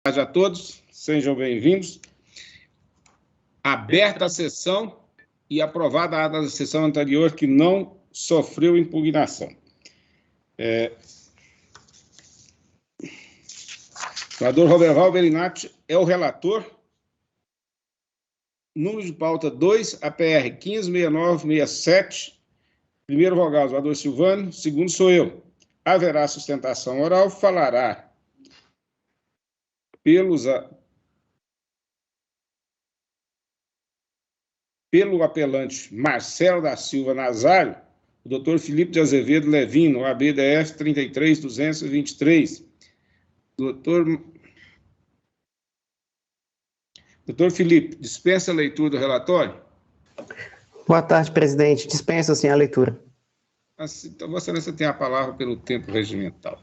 Boa tarde a todos, sejam bem-vindos. Aberta a sessão e aprovada a ata da sessão anterior que não sofreu impugnação. O senador Roberval Bellinati é o relator. Número de pauta 2, APR 156967. Primeiro vogal, senador Silvano. Segundo sou eu. Haverá sustentação oral, falará pelo apelante Marcelo da Silva Nazário, o doutor Felipe de Azevedo Levino, ABDF 33223. Doutor Felipe, dispensa a leitura do relatório? Boa tarde, presidente. Dispensa, sim, a leitura. Então, Vossa Excelência tem a palavra pelo tempo regimental.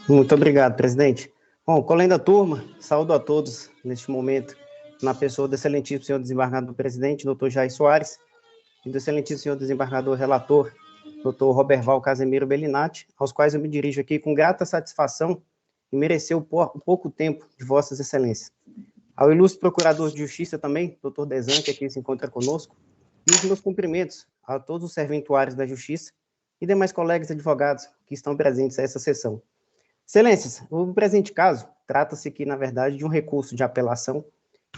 Muito obrigado, presidente. Bom, colém da turma, saúdo a todos neste momento, na pessoa do excelentíssimo senhor desembargador presidente, doutor Jair Soares, e do excelentíssimo senhor desembargador relator, doutor Roberval Casemiro Bellinati, aos quais eu me dirijo aqui com grata satisfação e mereceu o pouco tempo de Vossas Excelências. Ao ilustre procurador de justiça também, doutor Desan, que aqui se encontra conosco, e os meus cumprimentos a todos os serventuários da justiça e demais colegas advogados que estão presentes a essa sessão. Excelências, o presente caso trata-se aqui, na verdade, de um recurso de apelação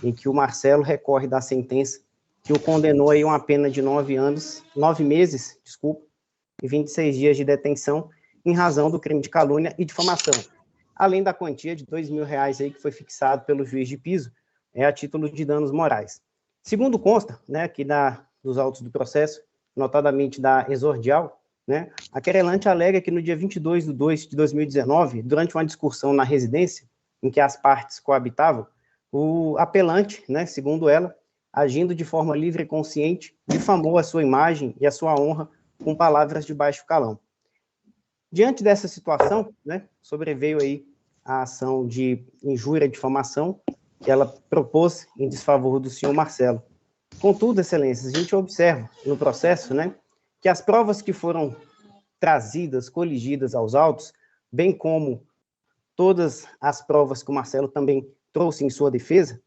em que o Marcelo recorre da sentença que o condenou a uma pena de 9 meses, e 26 dias de detenção em razão do crime de calúnia e difamação, além da quantia de R$2.000 aí que foi fixado pelo juiz de piso, a título de danos morais. Segundo consta, aqui dos autos do processo, notadamente da exordial, a querelante alega que no dia 22/2/2019, durante uma discussão na residência em que as partes coabitavam, o apelante, segundo ela, agindo de forma livre e consciente, difamou a sua imagem e a sua honra com palavras de baixo calão. Diante dessa situação, sobreveio aí a ação de injúria e difamação que ela propôs em desfavor do senhor Marcelo. Contudo, excelências, a gente observa no processo, que as provas que foram trazidas, coligidas aos autos, bem como todas as provas que o Marcelo também trouxe em sua defesa,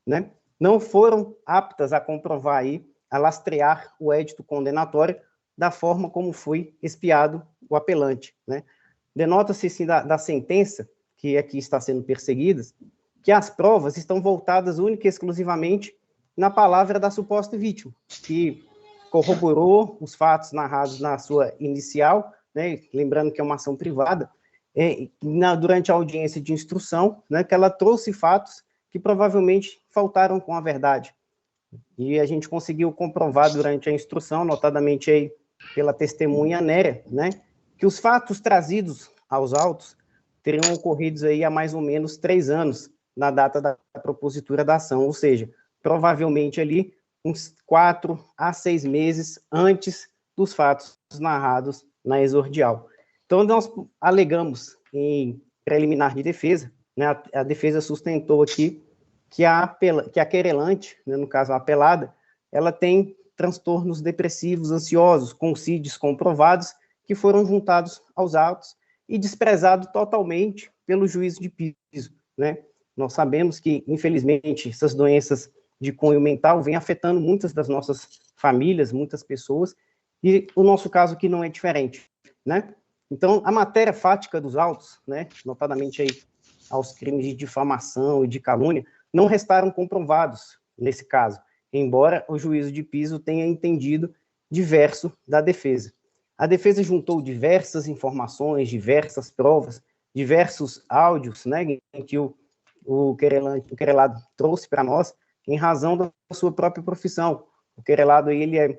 não foram aptas a comprovar aí, a lastrear o édito condenatório da forma como foi expiado o apelante, Denota-se, sim, da sentença, que aqui está sendo perseguida, que as provas estão voltadas única e exclusivamente na palavra da suposta vítima, que corroborou os fatos narrados na sua inicial, lembrando que é uma ação privada, durante a audiência de instrução, que ela trouxe fatos que provavelmente faltaram com a verdade. E a gente conseguiu comprovar durante a instrução, notadamente aí pela testemunha Néria, que os fatos trazidos aos autos teriam ocorrido aí há mais ou menos 3 anos, na data da propositura da ação, ou seja, provavelmente ali uns 4 a 6 meses antes dos fatos narrados na exordial. Então, nós alegamos em preliminar de defesa, a defesa sustentou aqui que a querelante, no caso a apelada, ela tem transtornos depressivos, ansiosos, com CIDs comprovados, que foram juntados aos autos e desprezados totalmente pelo juízo de piso, Nós sabemos que, infelizmente, essas doenças de cunho mental vêm afetando muitas das nossas famílias, muitas pessoas, e o nosso caso aqui não é diferente, Então, a matéria fática dos autos, notadamente aí aos crimes de difamação e de calúnia, não restaram comprovados nesse caso, embora o juízo de piso tenha entendido diverso da defesa. A defesa juntou diversas informações, diversas provas, diversos áudios, em que o querelado trouxe para nós, em razão da sua própria profissão. O querelado, ele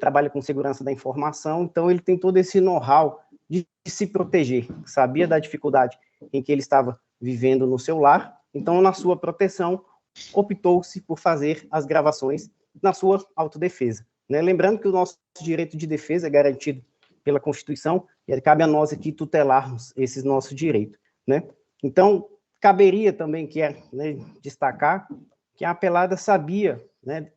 trabalha com segurança da informação, então ele tem todo esse know-how de se proteger, sabia da dificuldade em que ele estava vivendo no seu lar, então, na sua proteção, optou-se por fazer as gravações na sua autodefesa. Lembrando que o nosso direito de defesa é garantido pela Constituição, e cabe a nós aqui tutelarmos esses nossos direitos, Então, caberia também destacar que a apelada sabia,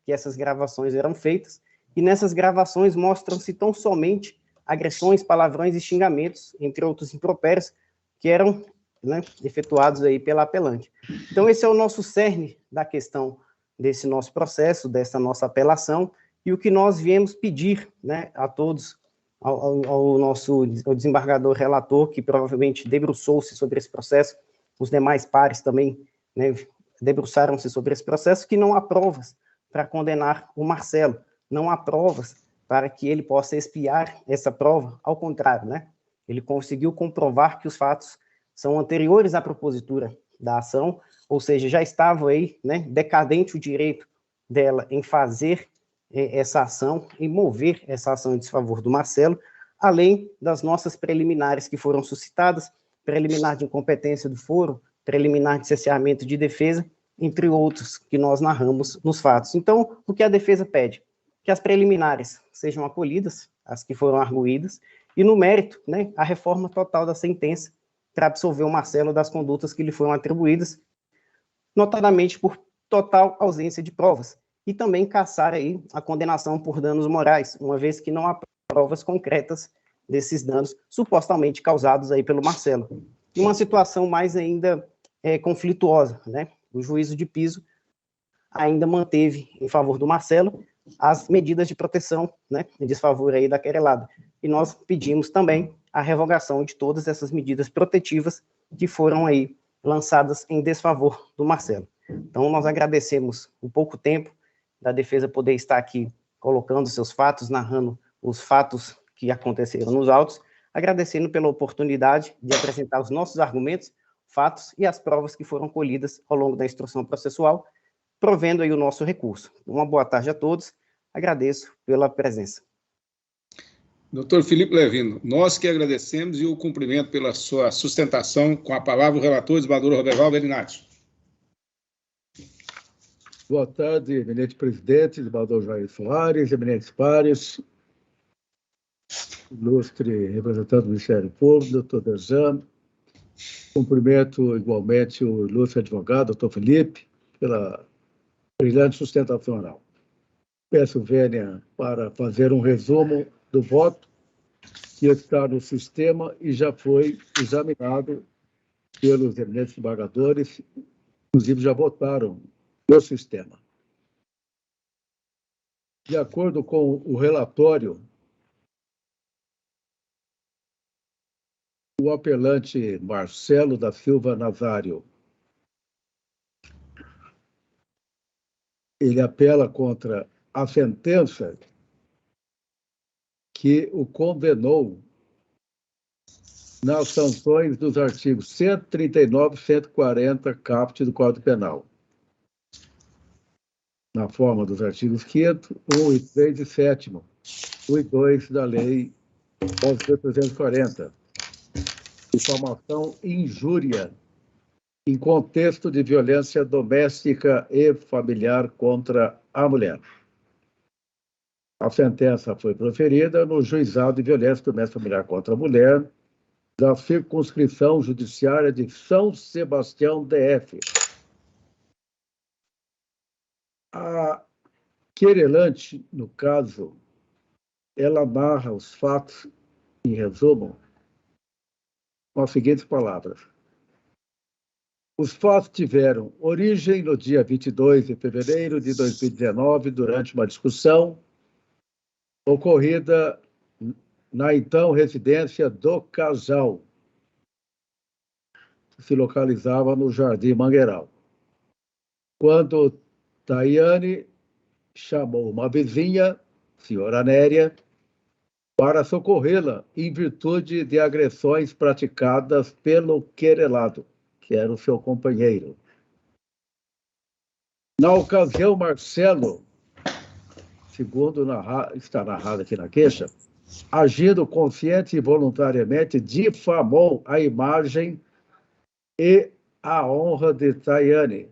que essas gravações eram feitas, e nessas gravações mostram-se tão somente agressões, palavrões e xingamentos, entre outros impropérios, que eram né, efetuados aí pela apelante. Então, esse é o nosso cerne da questão desse nosso processo, dessa nossa apelação, e o que nós viemos pedir, né, a todos, ao desembargador relator, que provavelmente debruçou-se sobre esse processo, os demais pares também, né, debruçaram-se sobre esse processo, que não há provas para condenar o Marcelo, não há provas para que ele possa expiar essa prova, ao contrário, né? Ele conseguiu comprovar que os fatos são anteriores à propositura da ação, ou seja, já estava aí, né, decadente o direito dela em fazer essa ação, em mover essa ação em desfavor do Marcelo, além das nossas preliminares que foram suscitadas, preliminar de incompetência do foro, preliminar de cesseamento de defesa, entre outros que nós narramos nos fatos. Então, o que a defesa pede? Que as preliminares sejam acolhidas, as que foram arguídas, e no mérito, né, a reforma total da sentença para absolver o Marcelo das condutas que lhe foram atribuídas, notadamente por total ausência de provas, e também caçar aí a condenação por danos morais, uma vez que não há provas concretas desses danos supostamente causados aí pelo Marcelo. E uma situação mais ainda conflituosa, né? O juízo de piso ainda manteve em favor do Marcelo as medidas de proteção, né, em desfavor aí da querelada. E nós pedimos também a revogação de todas essas medidas protetivas que foram aí lançadas em desfavor do Marcelo. Então, nós agradecemos o pouco tempo da defesa poder estar aqui colocando seus fatos, narrando os fatos que aconteceram nos autos, agradecendo pela oportunidade de apresentar os nossos argumentos, fatos e as provas que foram colhidas ao longo da instrução processual, provendo aí o nosso recurso. Uma boa tarde a todos, agradeço pela presença. Doutor Felipe Levino, nós que agradecemos e o cumprimento pela sua sustentação. Com a palavra o relator, desembargador Roberval Belinácio. Boa tarde, eminente presidente, desembargador Jair Soares, eminentes pares, ilustre representante do Ministério Público, doutor Dejan. Cumprimento igualmente o ilustre advogado, doutor Felipe, pela brilhante sustentação oral. Peço vênia para fazer um resumo do voto que está no sistema e já foi examinado pelos eminentes desembargadores, inclusive já votaram no sistema. De acordo com o relatório, o apelante Marcelo da Silva Nazário, ele apela contra a sentença que o condenou nas sanções dos artigos 139 e 140 caput do Código Penal, na forma dos artigos 5º, 1 e 3 e 7º, 1 e 2 da Lei 11.340, difamação e injúria em contexto de violência doméstica e familiar contra a mulher. A sentença foi proferida no Juizado de Violência Doméstica e Familiar contra a Mulher da Circunscrição Judiciária de São Sebastião, DF. A querelante, no caso, ela narra os fatos, em resumo, com as seguintes palavras. Os fatos tiveram origem no dia 22 de fevereiro de 2019, durante uma discussão ocorrida na então residência do casal, que se localizava no Jardim Mangueiral, quando Tayane chamou uma vizinha, senhora Néria, para socorrê-la em virtude de agressões praticadas pelo querelado, que era o seu companheiro. Na ocasião, Marcelo, segundo está narrado aqui na queixa, agindo consciente e voluntariamente, difamou a imagem e a honra de Tayane,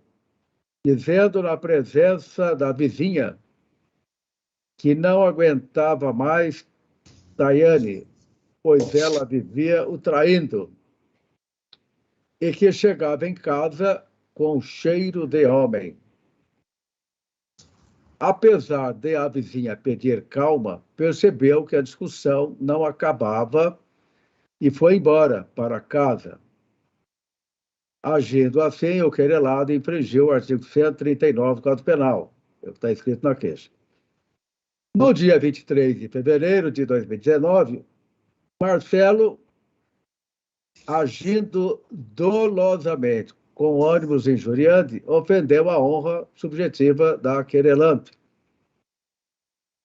dizendo na presença da vizinha que não aguentava mais Tayane, pois ela vivia o traindo, e que chegava em casa com cheiro de homem. Apesar de a vizinha pedir calma, percebeu que a discussão não acabava e foi embora para casa. Agindo assim, o querelado infringiu o artigo 139 do Código Penal, é o que está escrito na queixa. No dia 23 de fevereiro de 2019, Marcelo, agindo dolosamente, com ânimos injuriante, ofendeu a honra subjetiva da querelante,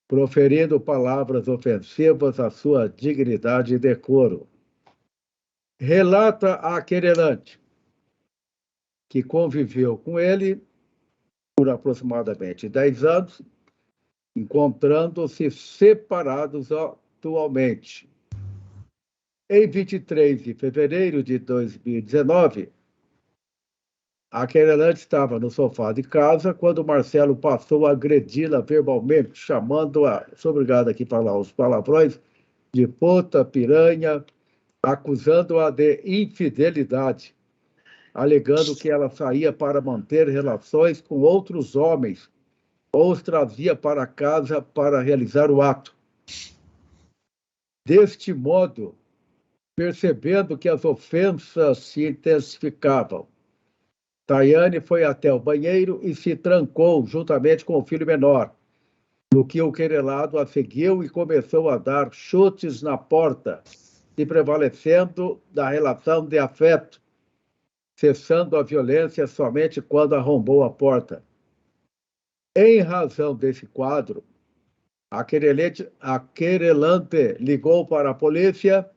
proferindo palavras ofensivas à sua dignidade e decoro. Relata a querelante que conviveu com ele por aproximadamente 10 anos, encontrando-se separados atualmente. Em 23 de fevereiro de 2019, a querelante estava no sofá de casa quando Marcelo passou a agredi-la verbalmente, chamando-a, sou obrigado aqui a falar os palavrões, de puta, piranha, acusando-a de infidelidade, alegando que ela saía para manter relações com outros homens ou os trazia para casa para realizar o ato. Deste modo, percebendo que as ofensas se intensificavam, Tayane foi até o banheiro e se trancou juntamente com o filho menor, no que o querelado a seguiu e começou a dar chutes na porta, se prevalecendo da relação de afeto, cessando a violência somente quando arrombou a porta. Em razão desse quadro, a querelante ligou para a polícia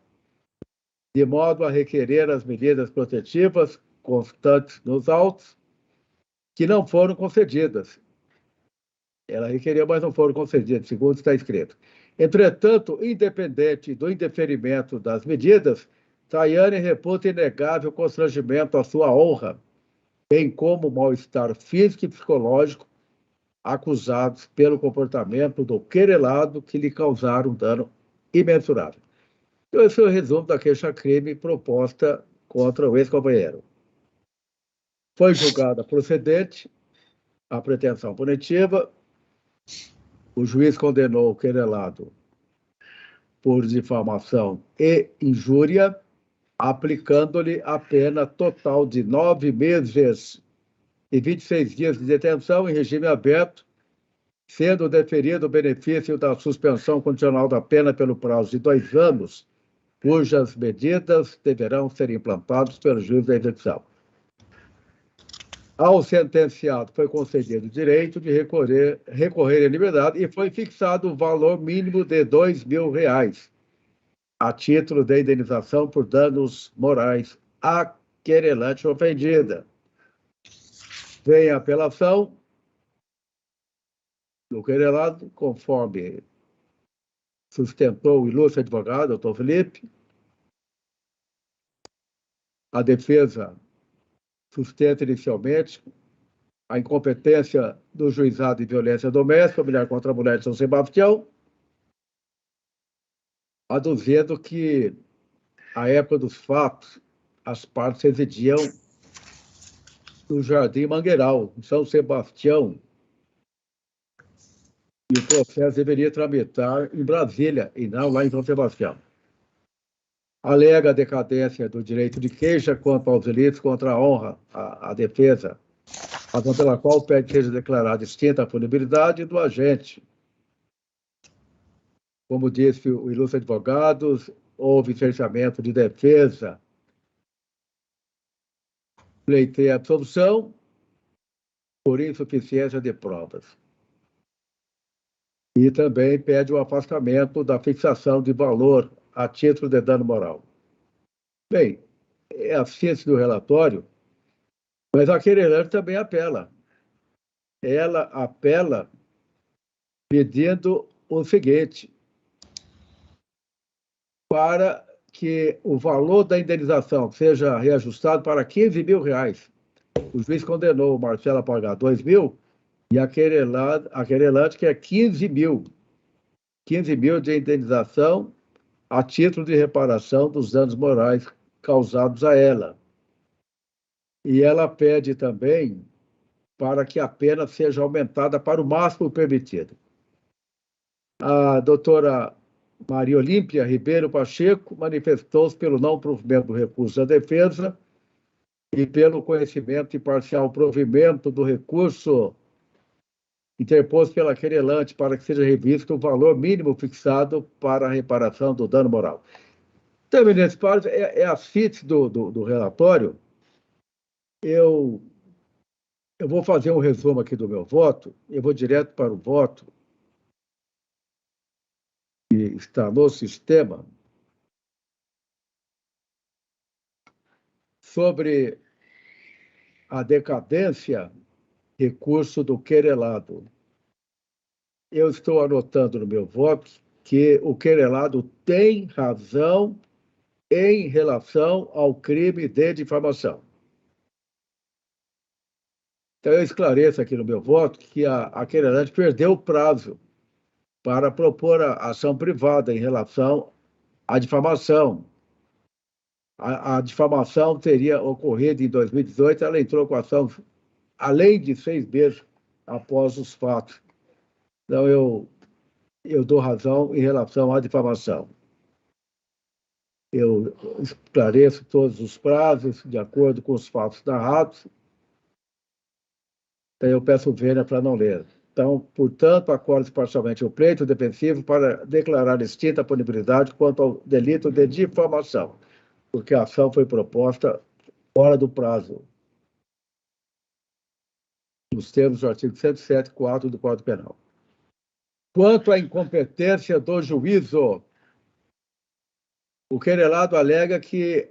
de modo a requerer as medidas protetivas constantes nos autos, que não foram concedidas. Ela requeriu, mas não foram concedidas, segundo está escrito. Entretanto, independente do indeferimento das medidas, Tayane reputa inegável constrangimento à sua honra, bem como mal-estar físico e psicológico acusados pelo comportamento do querelado que lhe causaram dano imensurável. Então, esse é o resumo da queixa-crime proposta contra o ex-companheiro. Foi julgada procedente a pretensão punitiva. O juiz condenou o querelado por difamação e injúria, aplicando-lhe a pena total de 9 meses e 26 dias de detenção em regime aberto, sendo deferido o benefício da suspensão condicional da pena pelo prazo de 2 anos, cujas medidas deverão ser implantadas pelo juiz da execução. Ao sentenciado foi concedido o direito de recorrer em liberdade e foi fixado o valor mínimo de R$2.000, a título de indenização por danos morais à querelante ofendida. Vem a apelação do querelado, conforme sustentou o ilustre advogado, doutor Felipe. A defesa sustenta inicialmente a incompetência do juizado de violência doméstica, mulher contra a mulher de São Sebastião, aduzindo que, à época dos fatos, as partes residiam no Jardim Mangueiral, em São Sebastião, e o processo deveria tramitar em Brasília e não lá em São Sebastião. Alega a decadência do direito de queixa quanto aos delitos contra a honra, a defesa, razão pela qual pede que seja declarada extinta a punibilidade do agente. Como disse o ilustre advogado, houve cerceamento de defesa, pleiteia a absolução por insuficiência de provas. E também pede o afastamento da fixação de valor a título de dano moral. Bem, é a síntese do relatório, mas a querelante também apela. Ela apela pedindo o seguinte: para que o valor da indenização seja reajustado para R$15.000. O juiz condenou o Marcelo a pagar R$2.000 e a querelante quer 15 mil. 15 mil de indenização a título de reparação dos danos morais causados a ela. E ela pede também para que a pena seja aumentada para o máximo permitido. A doutora Maria Olímpia Ribeiro Pacheco manifestou-se pelo não provimento do recurso da defesa e pelo conhecimento e parcial provimento do recurso interposto pela querelante para que seja revisto o valor mínimo fixado para a reparação do dano moral. Então, eminentes pares, é a síntese do relatório. Eu vou fazer um resumo aqui do meu voto, eu vou direto para o voto que está no sistema sobre a decadência, recurso do querelado. Eu estou anotando no meu voto que o querelado tem razão em relação ao crime de difamação. Então, eu esclareço aqui no meu voto que a querelante perdeu o prazo para propor a ação privada em relação à difamação. A difamação teria ocorrido em 2018, ela entrou com a ação além de 6 meses após os fatos. Então, eu dou razão em relação à difamação. Eu esclareço todos os prazos de acordo com os fatos narrados. Então, eu peço vênia para não ler. Então, portanto, acordo parcialmente o pleito defensivo para declarar extinta a punibilidade quanto ao delito de difamação, porque a ação foi proposta fora do prazo, nos termos do artigo 107.4 do Código Penal. Quanto à incompetência do juízo, o querelado alega que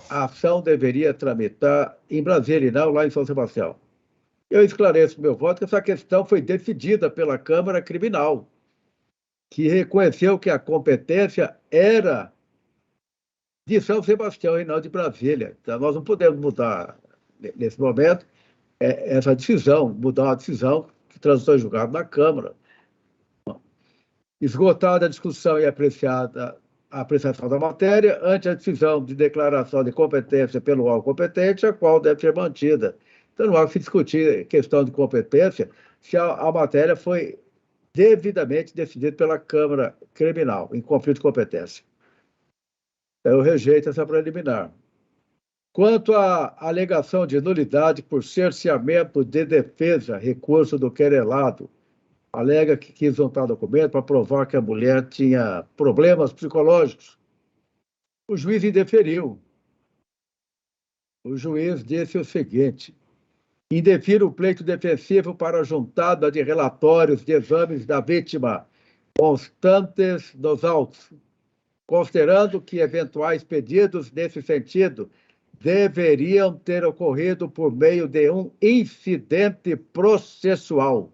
a ação deveria tramitar em Brasília e não lá em São Sebastião. Eu esclareço meu voto que essa questão foi decidida pela Câmara Criminal, que reconheceu que a competência era de São Sebastião e não de Brasília. Então, nós não podemos mudar, nesse momento, essa decisão, mudar uma decisão que transitou em julgado na Câmara. Esgotada a discussão e apreciada a apreciação da matéria, ante a decisão de declaração de competência pelo órgão competente, a qual deve ser mantida. Então, não há que se discutir questão de competência se a matéria foi devidamente decidida pela Câmara Criminal, em conflito de competência. Eu rejeito essa preliminar. Quanto à alegação de nulidade por cerceamento de defesa, recurso do querelado, alega que quis juntar documento para provar que a mulher tinha problemas psicológicos. O juiz indeferiu. O juiz disse o seguinte: indefiro o pleito defensivo para a juntada de relatórios de exames da vítima constantes nos autos, considerando que eventuais pedidos nesse sentido deveriam ter ocorrido por meio de um incidente processual.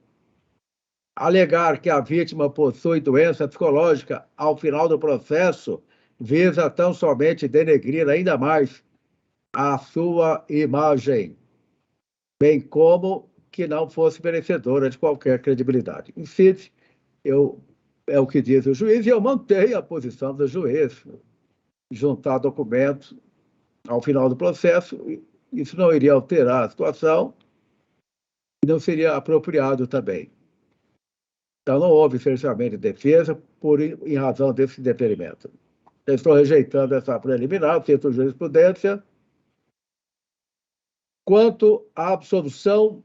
Alegar que a vítima possui doença psicológica ao final do processo visa tão somente denegrir ainda mais a sua imagem, bem como que não fosse merecedora de qualquer credibilidade. Em síntese, é o que diz o juiz, e eu mantenho a posição do juiz. Juntar documentos ao final do processo, isso não iria alterar a situação e não seria apropriado também. Então, não houve cerceamento de defesa em razão desse deferimento. Eu estou rejeitando essa preliminar, cito jurisprudência. Quanto à absolução,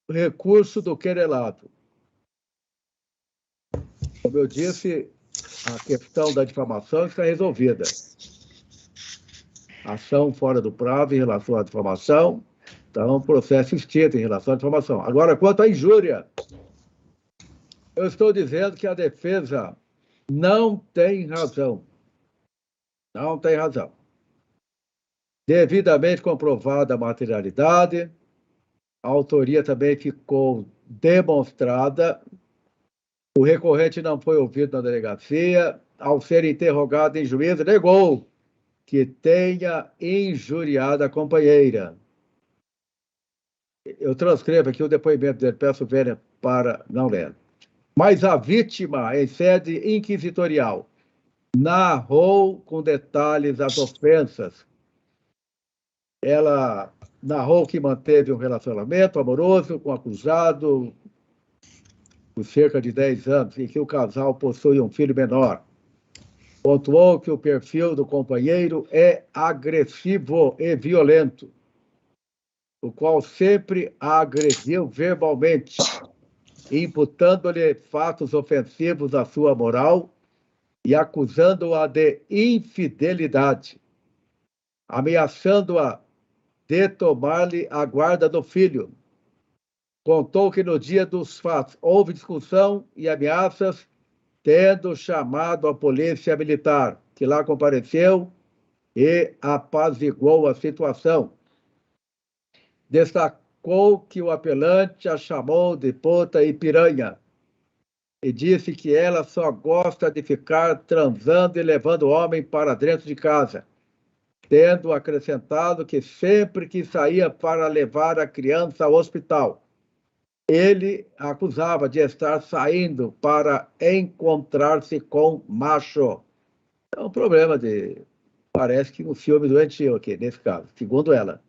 recurso do querelado. Como eu disse, a questão da difamação está resolvida. Ação fora do prazo em relação à difamação, então, processo extinto em relação à difamação. Agora, quanto à injúria, eu estou dizendo que a defesa não tem razão. Não tem razão. Devidamente comprovada a materialidade, a autoria também ficou demonstrada, o recorrente não foi ouvido na delegacia, ao ser interrogado em juízo, negou que tenha injuriado a companheira. Eu transcrevo aqui o depoimento dele, peço vênia para não ler. Mas a vítima, em sede inquisitorial, narrou com detalhes as ofensas. Ela narrou que manteve um relacionamento amoroso com o acusado por cerca de 10 anos, em que o casal possui um filho menor. Pontuou que o perfil do companheiro é agressivo e violento, o qual sempre a agrediu verbalmente, imputando-lhe fatos ofensivos à sua moral e acusando-a de infidelidade, ameaçando-a de tomar-lhe a guarda do filho. Contou que no dia dos fatos houve discussão e ameaças, tendo chamado a polícia militar, que lá compareceu e apaziguou a situação. Destacou que o apelante a chamou de puta e piranha e disse que ela só gosta de ficar transando e levando o homem para dentro de casa, tendo acrescentado que sempre que saía para levar a criança ao hospital, ele acusava de estar saindo para encontrar-se com macho. É um problema de... Parece que um filme doentio aqui, nesse caso, segundo ela.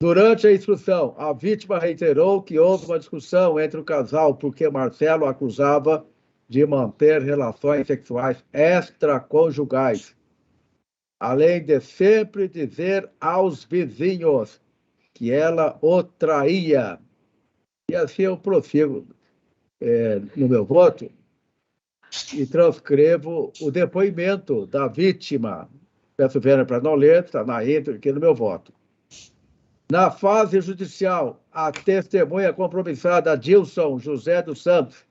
Durante a instrução, a vítima reiterou que houve uma discussão entre o casal porque Marcelo acusava de manter relações sexuais extraconjugais, além de sempre dizer aos vizinhos que ela o traía. E assim eu prossigo no meu voto e transcrevo o depoimento da vítima. Peço vênia para não ler, está na íntegra aqui no meu voto. Na fase judicial, a testemunha compromissada Dilson José dos Santos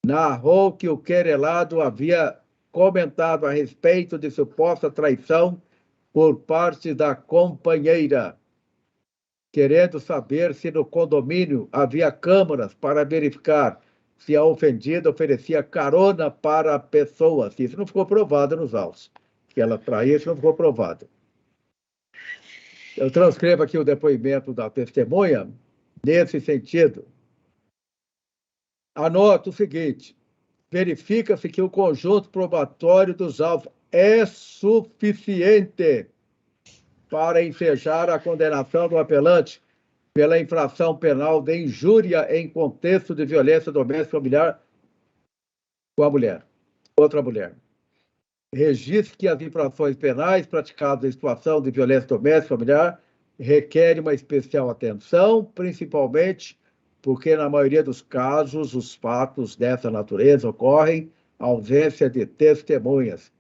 narrou que o querelado havia comentado a respeito de suposta traição por parte da companheira, querendo saber se no condomínio havia câmaras para verificar se a ofendida oferecia carona para pessoas. Isso não ficou provado nos autos. Que ela traía, isso não ficou provado. Eu transcrevo aqui o depoimento da testemunha nesse sentido. Anota o seguinte: verifica-se que o conjunto probatório dos autos é suficiente para ensejar a condenação do apelante pela infração penal de injúria em contexto de violência doméstica familiar com a mulher, outra mulher. Registre que as infrações penais praticadas em situação de violência doméstica familiar requerem uma especial atenção, principalmente porque, na maioria dos casos, os fatos dessa natureza ocorrem ausência de testemunhas.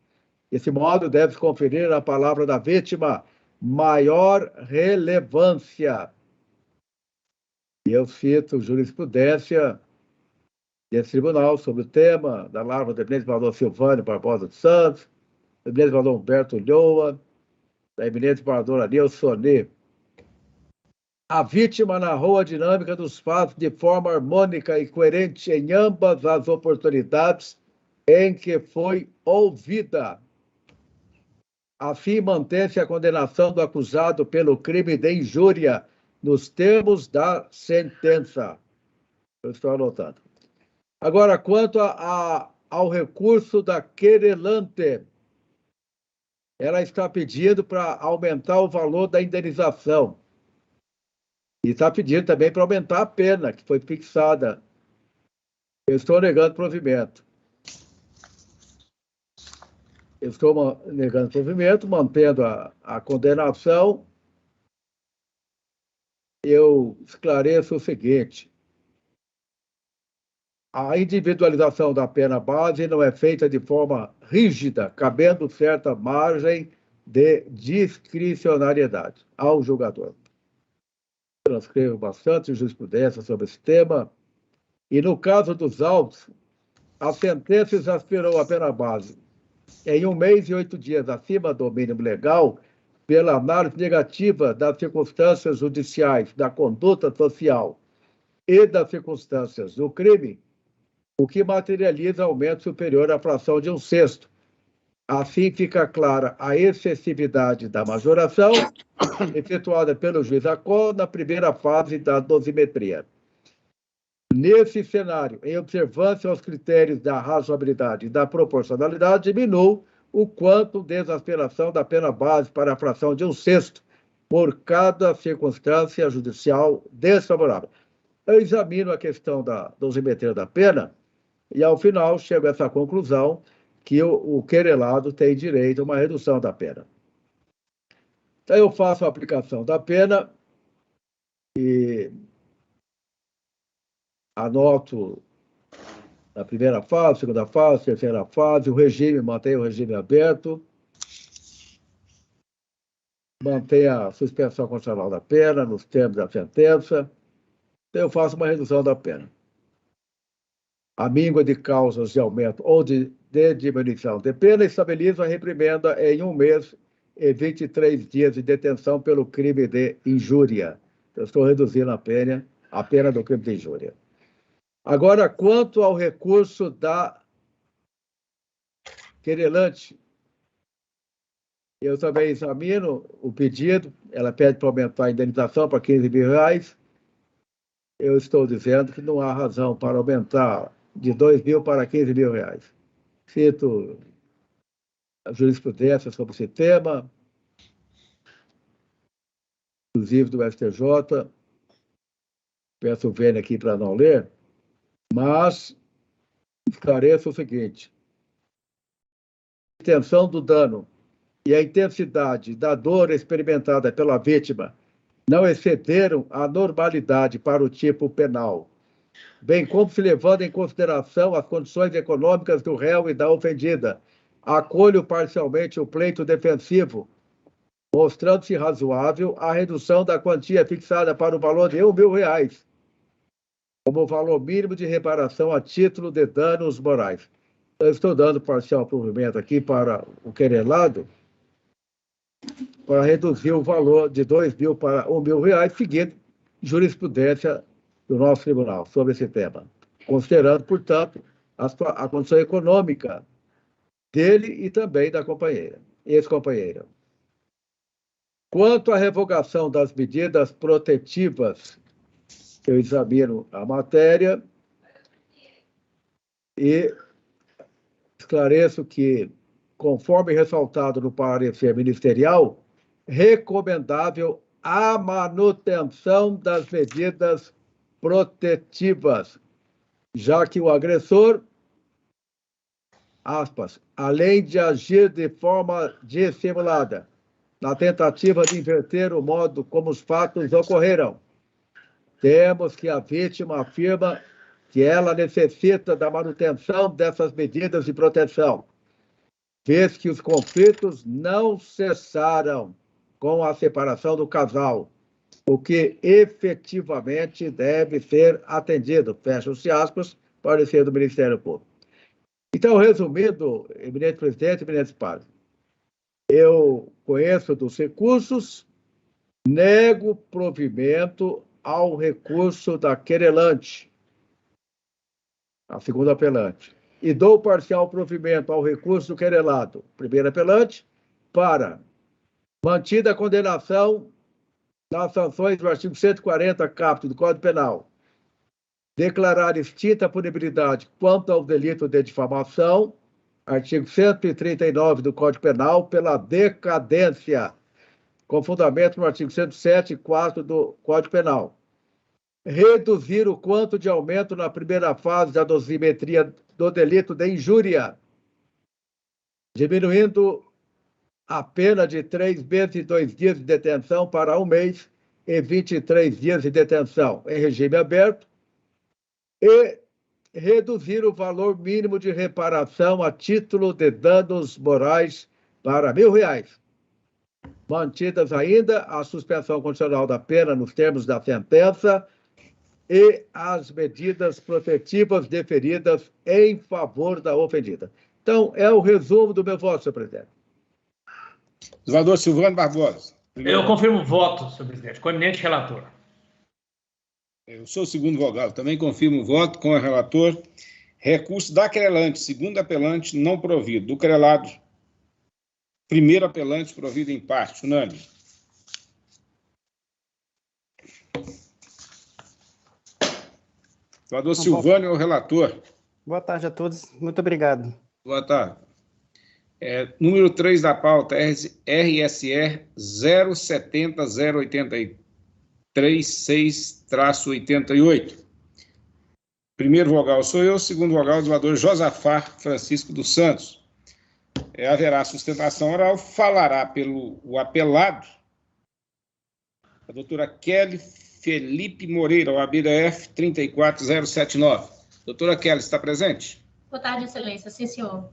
Desse modo, deve-se conferir à palavra da vítima maior relevância. E eu cito jurisprudência desse tribunal sobre o tema, da Lavra do eminente valor Silvânio Barbosa dos Santos, do eminente valor Humberto Ulloa, da eminente valor Anil Soni. A vítima narrou a dinâmica dos fatos de forma harmônica e coerente em ambas as oportunidades em que foi ouvida. Assim, mantém-se a condenação do acusado pelo crime de injúria nos termos da sentença. Eu estou anotando. Agora, quanto ao recurso da querelante, ela está pedindo para aumentar o valor da indenização. E está pedindo também para aumentar a pena que foi fixada. Eu estou negando provimento. Eu estou negando provimento, mantendo a condenação. Eu esclareço o seguinte: a individualização da pena base não é feita de forma rígida, cabendo certa margem de discricionariedade ao julgador. Transcrevo bastante jurisprudência sobre esse tema. E no caso dos autos, a sentença exasperou a pena base em 1 mês e 8 dias acima do mínimo legal, pela análise negativa das circunstâncias judiciais, da conduta social e das circunstâncias do crime, o que materializa aumento superior à fração de 1/6. Assim fica clara a excessividade da majoração efetuada pelo juiz Acol na primeira fase da dosimetria. Nesse cenário, em observância aos critérios da razoabilidade e da proporcionalidade, diminui o quanto de exasperação da pena base para a fração de 1/6 por cada circunstância judicial desfavorável. Eu examino a questão da dosimetria da pena e, ao final, chego a essa conclusão que o querelado tem direito a uma redução da pena. Então, eu faço a aplicação da pena e anoto na primeira fase, segunda fase, terceira fase, o regime, mantém o regime aberto, mantém a suspensão condicional da pena nos termos da sentença, então eu faço uma redução da pena. A míngua de causas de aumento ou de diminuição de pena estabiliza a reprimenda em 1 mês e 23 dias de detenção pelo crime de injúria. Eu estou reduzindo a pena do crime de injúria. Agora, quanto ao recurso da querelante, eu também examino o pedido, ela pede para aumentar a indenização para R$15 mil. Eu estou dizendo que não há razão para aumentar de R$2 mil para R$15 mil. Cito a jurisprudência sobre esse tema, inclusive do STJ, peço o vênia aqui para não ler, mas esclareço o seguinte: a extensão do dano e a intensidade da dor experimentada pela vítima não excederam a normalidade para o tipo penal, bem como se levando em consideração as condições econômicas do réu e da ofendida. Acolho parcialmente o pleito defensivo, mostrando-se razoável a redução da quantia fixada para o valor de R$1 mil, como valor mínimo de reparação a título de danos morais. Eu estou dando parcial provimento aqui para o querelado, para reduzir o valor de R$2 mil para R$1 mil, seguindo jurisprudência do nosso tribunal sobre esse tema, considerando, portanto, a condição econômica dele e também da companheira, ex-companheira. Quanto à revogação das medidas protetivas, eu examino a matéria e esclareço que, conforme ressaltado no parecer ministerial, recomendável a manutenção das medidas protetivas, já que o agressor, aspas, além de agir de forma dissimulada, na tentativa de inverter o modo como os fatos ocorreram, temos que a vítima afirma que ela necessita da manutenção dessas medidas de proteção, vez que os conflitos não cessaram com a separação do casal, o que efetivamente deve ser atendido. Fecha-se aspas, parecer do Ministério Público. Então, resumindo, eminente presidente, eminentes pares, eu conheço dos recursos, nego provimento ao recurso da querelante, a segunda apelante, e dou parcial provimento ao recurso do querelado, primeiro apelante, para mantida a condenação nas sanções do artigo 140, caput do Código Penal, declarar extinta a punibilidade quanto ao delito de difamação, artigo 139 do Código Penal, pela decadência, com fundamento no artigo 107, 4 do Código Penal. Reduzir o quanto de aumento na primeira fase da dosimetria do delito de injúria, diminuindo a pena de 3 meses e 2 dias de detenção para 1 mês e 23 dias de detenção em regime aberto, e reduzir o valor mínimo de reparação a título de danos morais para R$1.000. Mantidas ainda a suspensão condicional da pena nos termos da sentença e as medidas protetivas deferidas em favor da ofendida. Então, é o resumo do meu voto, senhor presidente. Desembargador Silvano Barbosa. Eu confirmo o voto, senhor presidente, com o eminente relator. Eu sou o segundo vogal, também confirmo o voto com o relator. Recurso da querelante, segundo apelante, não provido. Do querelado, primeiro apelante, provido em parte. Unânime. Desembargador Silvano é o relator. Boa tarde a todos. Muito obrigado. Boa tarde. Número 3 da pauta, RSE 07008336-88. Primeiro vogal sou eu, segundo vogal, o desembargador Josafá Francisco dos Santos. Haverá sustentação oral, falará pelo o apelado, a doutora Kelly Felipe Moreira, OAB-DF 34079. Doutora Kelly, está presente? Boa tarde, excelência. Sim, senhor.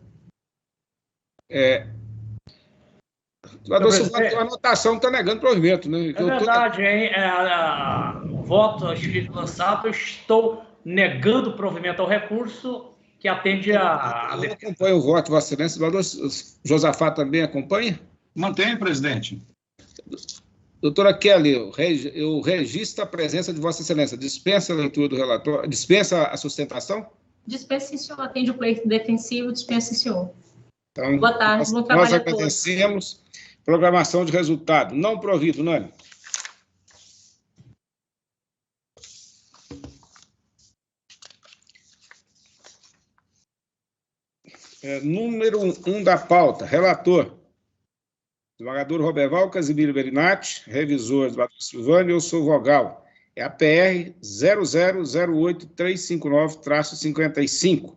A anotação está negando provimento, né? É verdade, hein? O voto lançado, estou negando provimento ao recurso que atende a... Eu acompanho o voto, Vossa Excelência. O doutor Josafá também acompanha? Mantenho, presidente. Doutora Kelly, eu registro a presença de Vossa Excelência. Dispensa a leitura do relatório, dispensa a sustentação? Dispensa, sim, senhor. Atende o pleito defensivo, dispensa, sim, senhor. Então, boa tarde, bom trabalho nós agradecemos. Programação de resultado. Não provido, Nani. Número 1 da pauta. Relator. Desembargador Roberval Casimiro Berinatti. Revisor, desembargador Silvânia. Eu sou vogal. É a PR 0008359-55.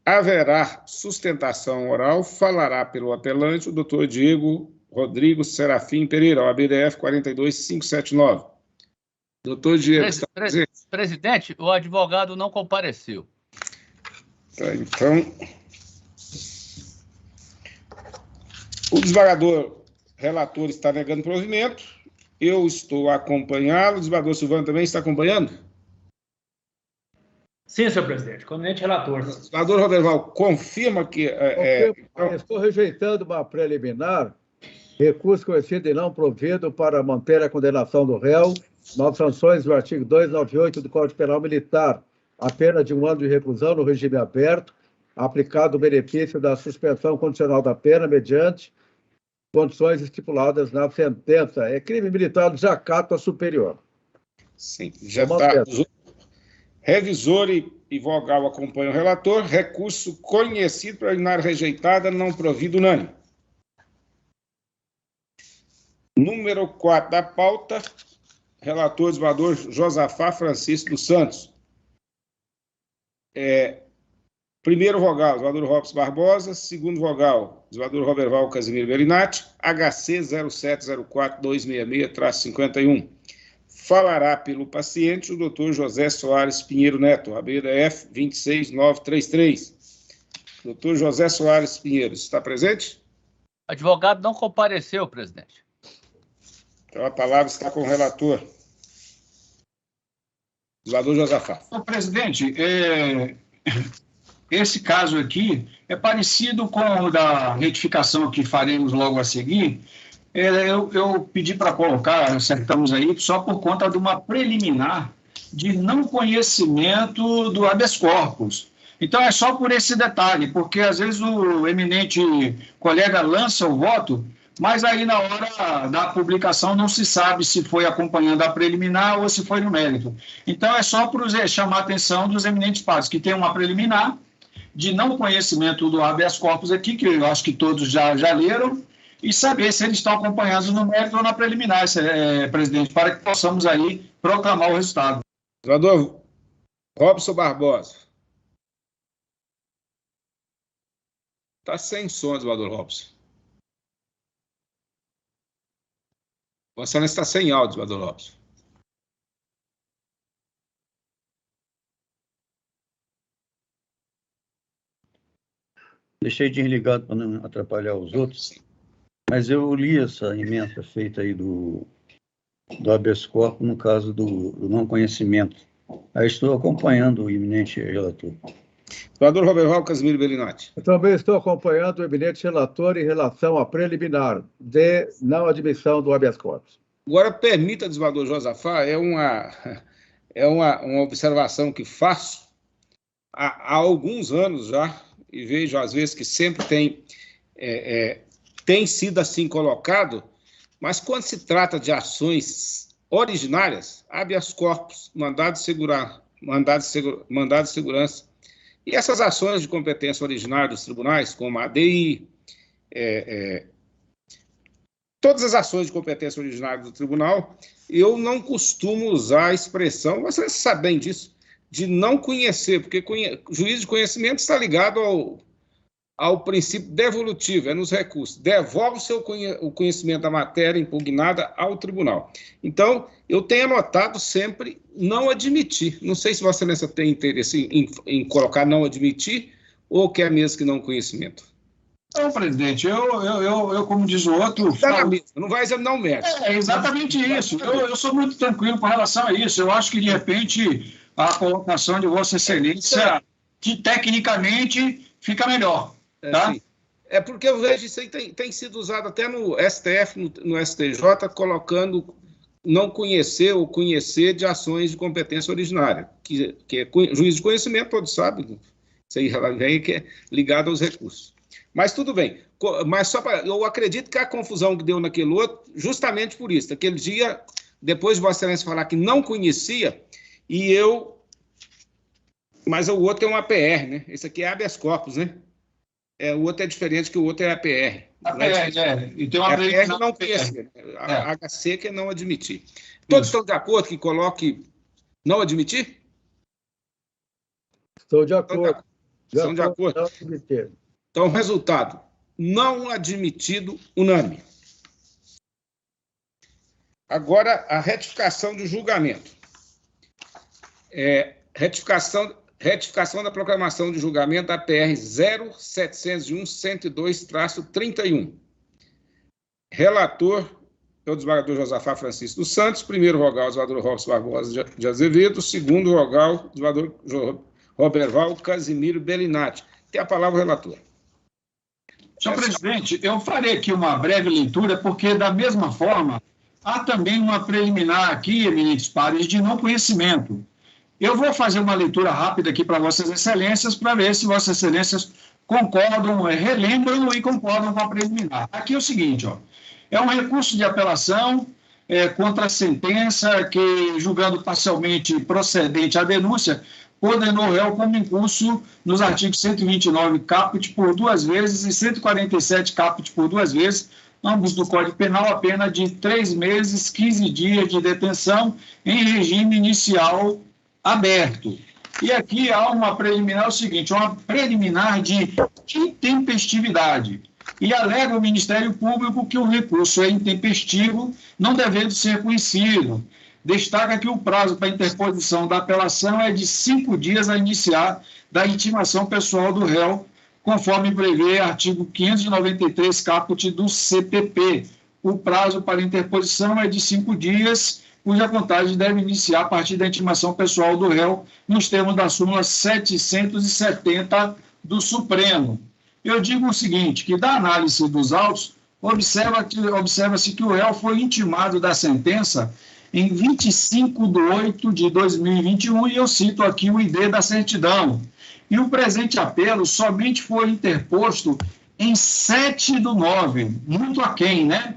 Haverá sustentação oral, falará pelo apelante o doutor Diego Rodrigo Serafim Pereira, OAB-DF 42579. Doutor Diego, está presente? Presidente, o advogado não compareceu. Tá, então, o desembargador relator está negando provimento, eu estou a acompanhá-lo, o desembargador Silvano também está acompanhando? Sim, senhor presidente. Conveniente relator. Senador Roberval, confirma que... Estou rejeitando uma preliminar, recurso conhecido e não provido para manter a condenação do réu, nas sanções do artigo 298 do Código Penal Militar, a pena de 1 ano de reclusão no regime aberto, aplicado o benefício da suspensão condicional da pena mediante condições estipuladas na sentença. É crime militar de desacato a superior. Sim, já está... Revisor e vogal acompanham o relator. Recurso conhecido, preliminar rejeitada, não provido, unânime. Número 4 da pauta. Relator, desembargador Josafá Francisco dos Santos. Primeiro vogal, desembargador Robson Barbosa. Segundo vogal, desembargador Roberval Casimiro Berinatti. HC 0704266-51. Falará pelo paciente o doutor José Soares Pinheiro Neto, OAB-DF 26933. Doutor José Soares Pinheiro, está presente? Advogado não compareceu, presidente. Então a palavra está com o relator. Desembargador Josafá. Presidente, esse caso aqui é parecido com o da retificação que faremos logo a seguir. Eu pedi para colocar, acertamos aí, só por conta de uma preliminar de não conhecimento do habeas corpus. Então, é só por esse detalhe, porque às vezes o eminente colega lança o voto, mas aí na hora da publicação não se sabe se foi acompanhando a preliminar ou se foi no mérito. Então, é só para chamar a atenção dos eminentes pares, que tem uma preliminar de não conhecimento do habeas corpus aqui, que eu acho que todos já leram, e saber se eles estão acompanhando no mérito ou na preliminar, presidente, para que possamos aí proclamar o resultado. Senador Robson Barbosa. Está sem som, senador Robson. Você não está sem áudio, senador Robson. Deixei desligado para não atrapalhar os outros. Mas eu li essa emenda feita aí do habeas corpus no caso do não conhecimento. Aí estou acompanhando o eminente relator. Senador Roberval Casimiro Berinatti. Eu também estou acompanhando o eminente relator em relação à preliminar de não admissão do habeas corpus. Agora, permita, desembargador Josafá, é uma observação que faço há alguns anos já, e vejo às vezes que sempre tem sido assim colocado, mas quando se trata de ações originárias, habeas corpus, mandado de segurança, e essas ações de competência originária dos tribunais, como a ADI, todas as ações de competência originária do tribunal, eu não costumo usar a expressão, vocês sabem disso, de não conhecer, porque juízo de conhecimento está ligado ao princípio devolutivo, é nos recursos. Devolve o conhecimento da matéria impugnada ao tribunal. Então, eu tenho anotado sempre não admitir. Não sei se Vossa Excelência tem interesse em colocar não admitir ou quer mesmo que não conhecimento. Não, presidente, eu como diz o outro... Não vai examinar o mérito. É exatamente isso. Eu sou muito tranquilo com relação a isso. Eu acho que, de repente, a colocação de Vossa Excelência, que tecnicamente fica melhor. Tá? É porque eu vejo isso aí tem sido usado até no STF, no STJ, colocando não conhecer ou conhecer de ações de competência originária, que é juiz de conhecimento, todos sabem, isso aí vem que é ligado aos recursos. Mas tudo bem, mas eu acredito que a confusão que deu naquele outro, justamente por isso, aquele dia, depois de Vossa Excelência falar que não conhecia, mas o outro é um APR, né? Esse aqui é habeas corpus, né? O outro é diferente, que o outro é APR. APR, e tem uma APR não conhecer. A HC que é não admitir. Todos estão de acordo que coloque não admitir? Estou de acordo. Estão de acordo? Então, resultado, não admitido, unânime. Agora, a retificação do julgamento. Retificação da proclamação de julgamento da PR 0701-102-31. Relator é o desembargador Josafá Francisco dos Santos, primeiro vogal, o desembargador Robson Barbosa de Azevedo, segundo vogal, o desembargador Roberval Casimiro Bellinati. Tem a palavra o relator. Senhor presidente, eu farei aqui uma breve leitura, porque, da mesma forma, há também uma preliminar aqui, eminentes pares, de não conhecimento. Eu vou fazer uma leitura rápida aqui para Vossas Excelências, para ver se Vossas Excelências concordam, relembram e concordam com a preliminar. Aqui é o seguinte, é um recurso de apelação contra a sentença que, julgando parcialmente procedente a denúncia, condenou o réu como incurso nos artigos 129 caput por 2 vezes e 147 caput por 2 vezes, ambos do Código Penal, a pena de 3 meses, 15 dias de detenção em regime inicial aberto. E aqui há uma preliminar, o seguinte, uma preliminar de intempestividade. E alega o Ministério Público que o recurso é intempestivo, não devendo ser conhecido. Destaca que o prazo para interposição da apelação é de 5 dias a iniciar da intimação pessoal do réu, conforme prevê artigo 593 caput do CPP. O prazo para interposição é de 5 dias, cuja contagem deve iniciar a partir da intimação pessoal do réu, nos termos da súmula 770 do Supremo. Eu digo o seguinte, que da análise dos autos, observa-se que o réu foi intimado da sentença em 25/8/2021, e eu cito aqui o ID da certidão. E o presente apelo somente foi interposto em 7/9, muito aquém, né?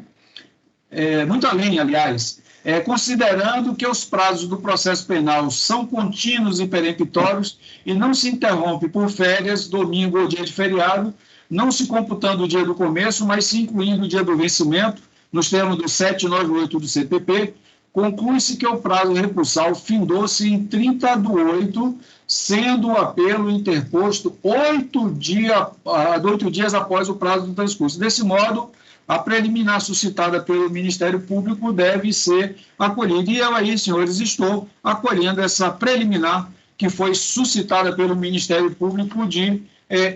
Muito além, aliás, considerando que os prazos do processo penal são contínuos e peremptórios e não se interrompe por férias, domingo ou dia de feriado, não se computando o dia do começo, mas se incluindo o dia do vencimento, nos termos do 798 do CPP, conclui-se que o prazo recursal findou-se em 30/8, sendo o apelo interposto 8 dias após o prazo do transcurso. Desse modo, a preliminar suscitada pelo Ministério Público deve ser acolhida. E eu aí, senhores, estou acolhendo essa preliminar que foi suscitada pelo Ministério Público de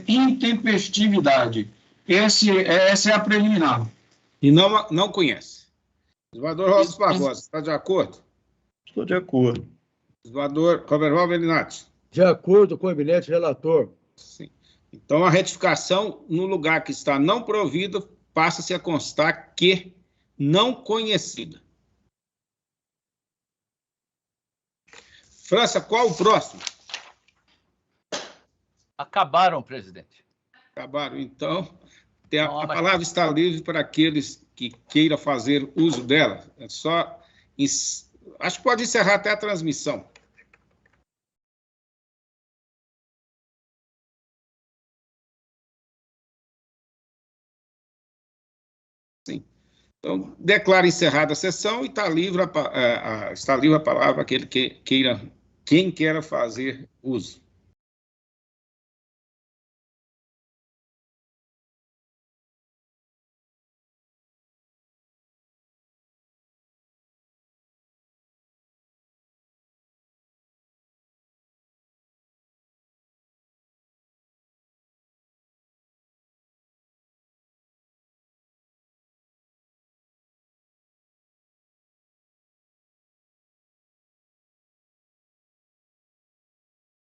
intempestividade. Essa é a preliminar. E não conhece. Desembargador Robson Barbosa, está de acordo? Estou de acordo. Desembargador Roberval Bellinati. De acordo com o eminente relator. Sim. Então, a retificação, no lugar que está não provida, passa-se a constar que não conhecida. França, qual o próximo? Acabaram, presidente. Acabaram. Então, a palavra está livre para aqueles que queiram fazer uso dela. É só... Acho que pode encerrar até a transmissão. Sim. Então, declaro encerrada a sessão e está livre a palavra aquele quem queira fazer uso.